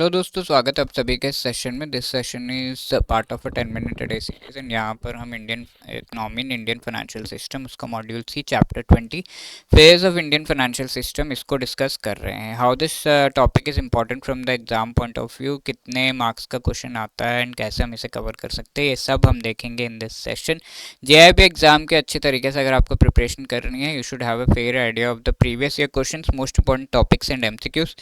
Hello दोस्तों, स्वागत है आप सभी के इस सेशन में। This session is part of a 10 minute day series and यहाँ पर हम Indian economy in Indian financial system, उसका module C chapter 20 phase of Indian financial system, इसको डिस्कस कर रहे हैं। How this topic is important from the exam point of view, कितने marks का क्वेश्चन आता है एंड कैसे हम इसे कवर कर सकते हैं, ये सब हम देखेंगे in this session. JAIIB exam के अच्छे तरीके से अगर आपको प्रिपरेशन करनी है, you should have a fair idea of the previous year questions, most important topics and MCQs.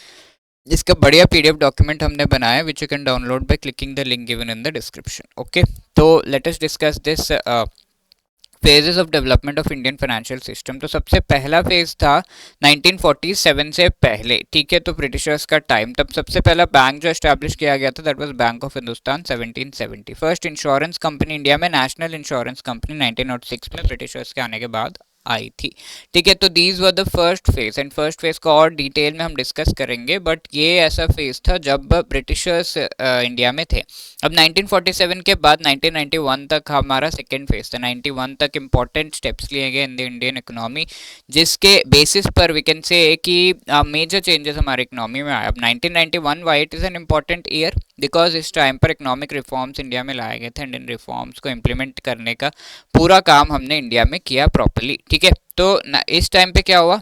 इसका बढ़िया पीडीएफ डॉक्यूमेंट हमने बनाया है which you can download by clicking the link given in the description. Okay, तो let us discuss this phases of development of Indian financial system. तो सबसे पहला phase था 1947 से पहले, ठीक है, तो ब्रिटिशर्स का टाइम। तब सबसे पहला बैंक जो एस्टैब्लिश किया गया था that was bank of Hindustan 1770। First insurance company India में नेशनल इंश्योरेंस कंपनी 1906 में ब्रिटिशर्स के आने के बाद आई थी, ठीक है। तो these were the first phase and first phase को और डिटेल में हम डिस्कस करेंगे, बट ये ऐसा फेज था जब ब्रिटिशर्स इंडिया में थे। अब 1947 के बाद 1991 तक हमारा सेकेंड फेज था। 91 तक इंपॉर्टेंट स्टेप्स लिए गए इन द इंडियन इकोनॉमी, जिसके बेसिस पर वी कैन से कि मेजर चेंजेस हमारे इकोनॉमी में आए। अब 1991 why it is an important year because इस टाइम पर इकोनॉमिक रिफॉर्म्स इंडिया में लाए गए थे एंड इन रिफॉर्म्स को इम्प्लीमेंट करने का पूरा काम हमने इंडिया में किया प्रॉपरली, ठीक है। तो इस टाइम पे क्या हुआ,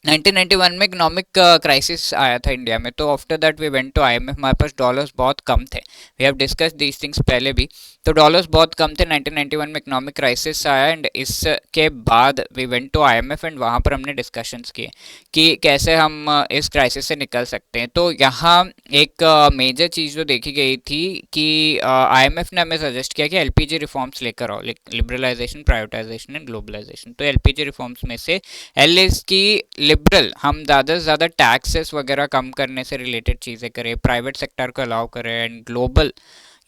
1991 में इकोनॉमिक क्राइसिस आया था इंडिया में। तो after that we went to IMF. हमारे पास डॉलर्स बहुत कम थे, we have discuss these things पहले भी। तो डॉलर्स बहुत कम थे, 1991 में इकोनॉमिक क्राइसिस आया एंड इसके बाद we went to IMF and वहाँ पर हमने डिस्कशंस किए कि कैसे हम इस क्राइसिस से निकल सकते हैं। तो यहाँ एक मेजर चीज़ जो देखी गई थी कि आईएमएफ ने हमें सजेस्ट किया कि एलपीजी रिफॉर्म्स लेकर आओ, लिबरलाइजेशन, प्राइवेटाइजेशन एंड ग्लोबलाइजेशन। तो एलपीजी रिफॉर्म्स में से एल इज की लिबरल, हम ज़्यादा से ज़्यादा टैक्सेस वगैरह कम करने से रिलेटेड चीज़ें करें, प्राइवेट सेक्टर को अलाउ करें एंड ग्लोबल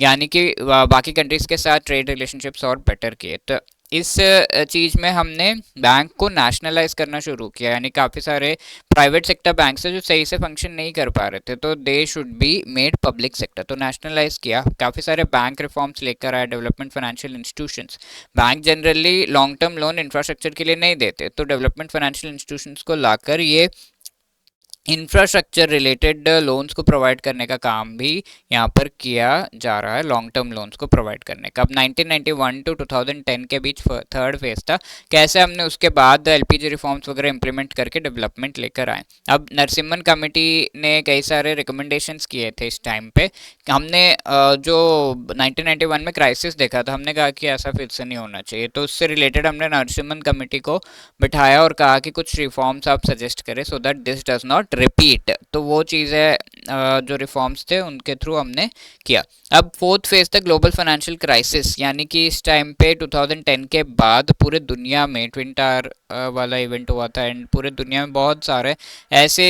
यानी कि बाकी कंट्रीज़ के साथ ट्रेड रिलेशनशिप्स और बेटर किए। तो इस चीज़ में हमने बैंक को नेशनलाइज करना शुरू किया, यानी काफ़ी सारे प्राइवेट सेक्टर बैंक्स है जो सही से फंक्शन नहीं कर पा रहे थे, तो they should be made public sector. तो नेशनलाइज किया, काफ़ी सारे बैंक रिफॉर्म्स लेकर आए, development financial institutions. Bank generally long term loan infrastructure के लिए नहीं देते, तो डेवलपमेंट फाइनेंशियल इंस्टीट्यूशंस को लाकर ये इंफ्रास्ट्रक्चर रिलेटेड लोन्स को प्रोवाइड करने का काम भी यहाँ पर किया जा रहा है, लॉन्ग टर्म लोन्स को प्रोवाइड करने का। अब 1991 टू 2010 के बीच थर्ड फेज था, कैसे हमने उसके बाद एलपीजी रिफॉर्म्स वगैरह इंप्लीमेंट करके डेवलपमेंट लेकर आए। अब नरसिम्हन कमेटी ने कई सारे रिकमेंडेशंस किए थे इस टाइम पे। हमने जो 1991 में क्राइसिस देखा था, हमने कहा कि ऐसा फिर से नहीं होना चाहिए, तो उससे रिलेटेड हमने नरसिम्हन कमेटी को बिठाया और कहा कि कुछ रिफॉर्म्स आप सजेस्ट करें so that this does not repeat. तो वो चीज़ें जो रिफॉर्म्स थे उनके थ्रू हमने किया। अब फोर्थ फेज था ग्लोबल फाइनेंशियल क्राइसिस, यानी कि इस टाइम पे 2010 के बाद पूरे दुनिया में ट्विन टावर वाला इवेंट हुआ था एंड पूरे दुनिया में बहुत सारे ऐसे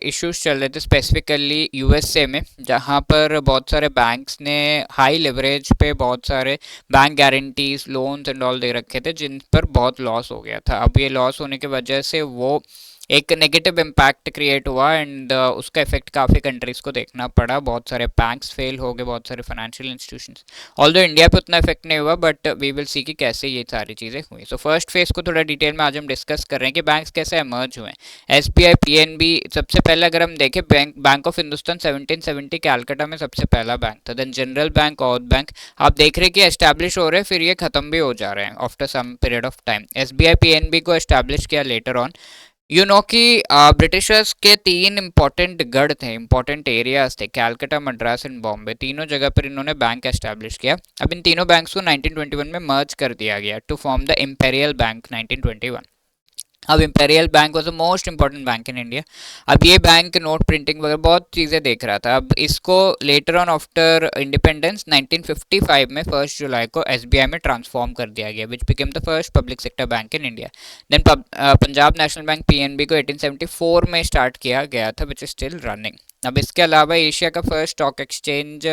इश्यूज चल रहे थे, स्पेसिफिकली यूएसए में, जहाँ पर बहुत सारे बैंक्स ने हाई लेवरेज पे बहुत सारे bank guarantees, loans and all they रखे थे, जिन पर बहुत लॉस हो गया था। अब ये लॉस होने की वजह से वो एक नेगेटिव इम्पैक्ट क्रिएट हुआ एंड उसका इफेक्ट काफ़ी कंट्रीज़ को देखना पड़ा। बहुत सारे बैंक्स फेल हो गए, बहुत सारे फाइनेंशियल इंस्टीट्यूशंस। ऑल्दो इंडिया पे उतना इफेक्ट नहीं हुआ, बट वी विल सी कि कैसे ये सारी चीज़ें हुई। सो फर्स्ट फेज को थोड़ा डिटेल में आज हम डिस्कस कर रहे हैं कि बैंक्स कैसे एमर्ज हुए। एसबीआई, पीएनबी सबसे पहले अगर हम देखें, बैंक ऑफ हिंदुस्तान 1770 कैलकाटा में सबसे पहला बैंक था। Then general bank, Aundh bank, आप देख रहे हैं कि एस्टैब्लिश हो रहे हैं, फिर ये खत्म भी हो जा रहे हैं after some period of time. SBI, PNB को एस्टैब्लिश किया लेटर ऑन। यू नो कि ब्रिटिशर्स के तीन इंपॉर्टेंट गढ़ थे, इंपॉर्टेंट एरियाज थे, कैलकाटा, मद्रास एंड बॉम्बे। तीनों जगह पर इन्होंने बैंक एस्टैब्लिश किया। अब इन तीनों बैंक्स को 1921 में मर्ज कर दिया गया to form the Imperial Bank 1921। अब Imperial Bank was the most important bank in India. अब ये बैंक नोट प्रिंटिंग वगैरह बहुत चीज़ें देख रहा था। अब इसको लेटर ऑन आफ्टर इंडिपेंडेंस 1955 में 1 जुलाई को एसबीआई में ट्रांसफॉर्म कर दिया गया, which became the first public sector bank in India. Then Punjab National Bank PNB को 1874 में स्टार्ट किया गया था, विच इज स्टिल रनिंग। अब इसके अलावा एशिया का first stock exchange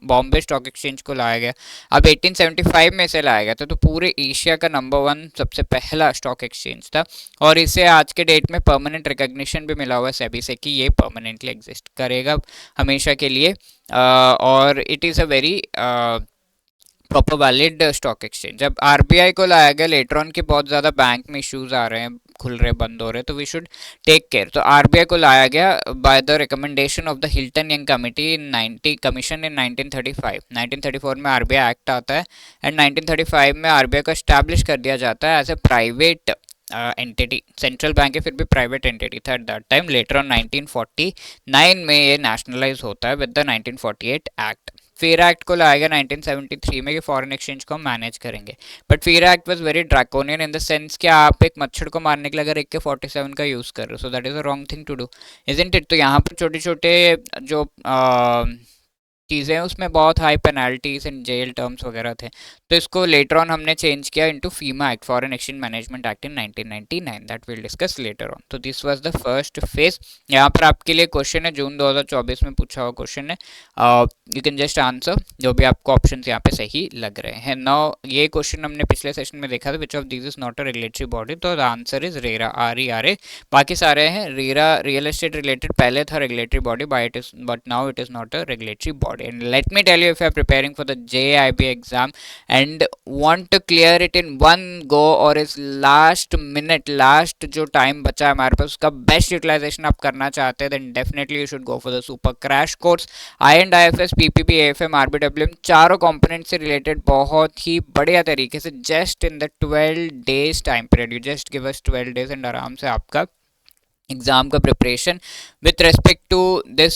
Bombay stock exchange को लाया गया। अब 1875 में इसे लाया गया था, तो पूरे एशिया का नंबर 1 सबसे पहला स्टॉक एक्सचेंज था और इसे आज के डेट में परमानेंट रिकॉग्निशन भी मिला हुआ है सेबी से कि ये परमानेंटली एग्जिस्ट करेगा हमेशा के लिए। और it is a very proper valid stock exchange. जब आरबीआई को लाया गया लेटर ऑन कि बहुत ज़्यादा बैंक में इश्यूज आ रहे हैं, खुल रहे बंद हो रहे, तो वी शुड टेक केयर। तो आरबीआई को लाया गया by the recommendation of the Hilton young committee in 90 commission इन 1935। 1934 में आरबीआई एक्ट आता है एंड 1935 में आरबीआई को एस्टैब्लिश कर दिया जाता है as a private entity. Central bank है फिर भी प्राइवेट एंटिटी था at that time. Later on 1949 में ये नेशनलाइज होता है with the 1948 act. FERA act को लाया गया 1973 में कि फॉरेन एक्सचेंज को मैनेज करेंगे, but FERA act was very draconian in the sense कि आप एक मच्छर को मारने के लिए अगर AK-47 का यूज़ कर रहे हो, so that is a wrong thing to do, isn't it. तो यहाँ पर छोटे छोटे जो चीज़ें उसमें बहुत high penalties and jail terms वगैरह थे, तो इसको लेटर ऑन हमने चेंज किया into FEMA act, foreign exchange management act in 1999, that will discuss later on. तो this was the first phase. यहाँ पर आपके लिए क्वेश्चन है, जून 2024 में पूछा हुआ क्वेश्चन है, यू कैन जस्ट आंसर जो भी आपको ऑप्शन यहाँ पे सही लग रहे हैं। नाउ ये क्वेश्चन हमने पिछले सेशन में देखा था, which of this is not a regulatory body, तो the answer is RERA, RERA। बाकी सारे हैं रेरा, रियल एस्टेट रिलेटेड पहले था regulatory body, but now it is not a regulatory body. And let me tell you, if you are preparing for the JIB exam and want to clear it in one go और इस last minute, last जो time बचा है हमारे पास उसका best utilization आप करना चाहते हैं, then definitely you should go for the super crash course। IND IFS PPP AFM RBWM चारों components से related बहुत ही बढ़िया तरीके से just in the 12 days time period, you just give us 12 days and आराम से आपका एग्ज़ाम का preparation with respect to this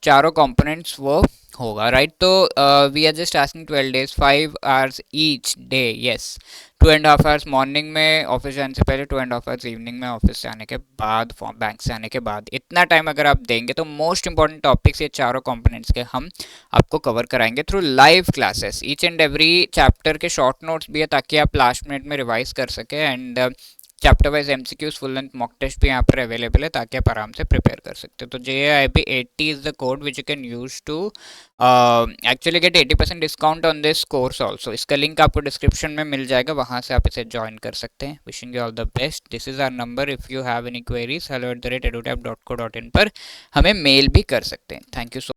चारों कंपोनेंट्स वो होगा, राइट। तो we are just asking 12 days, 5 hours each day, yes, 2.5 hours morning में office जाने से पहले, 2.5 आवर्स इवनिंग में ऑफिस से आने के बाद, बैंक से आने के बाद। इतना टाइम अगर आप देंगे तो मोस्ट इंपॉर्टेंट टॉपिक्स ये चारों कंपोनेंट्स के हम आपको कवर कराएंगे through live classes. Each and every chapter के शॉर्ट नोट्स भी है ताकि आप लास्ट मिनट में रिवाइज कर सकें, and chapter wise MCQs full length mock test भी यहाँ पर अवेलेबल है ताकि आप आराम से प्रिपेयर कर सकते हो। तो JIB 80 is the code which you can use to actually get 80% discount on this course also. इसका लिंक आपको डिस्क्रिप्शन में मिल जाएगा, वहाँ से आप इसे ज्वाइन कर सकते हैं। Wishing you all the best. This is our number, if you have any queries hello@edutap.co.in पर हमें मेल भी कर सकते हैं। Thank you so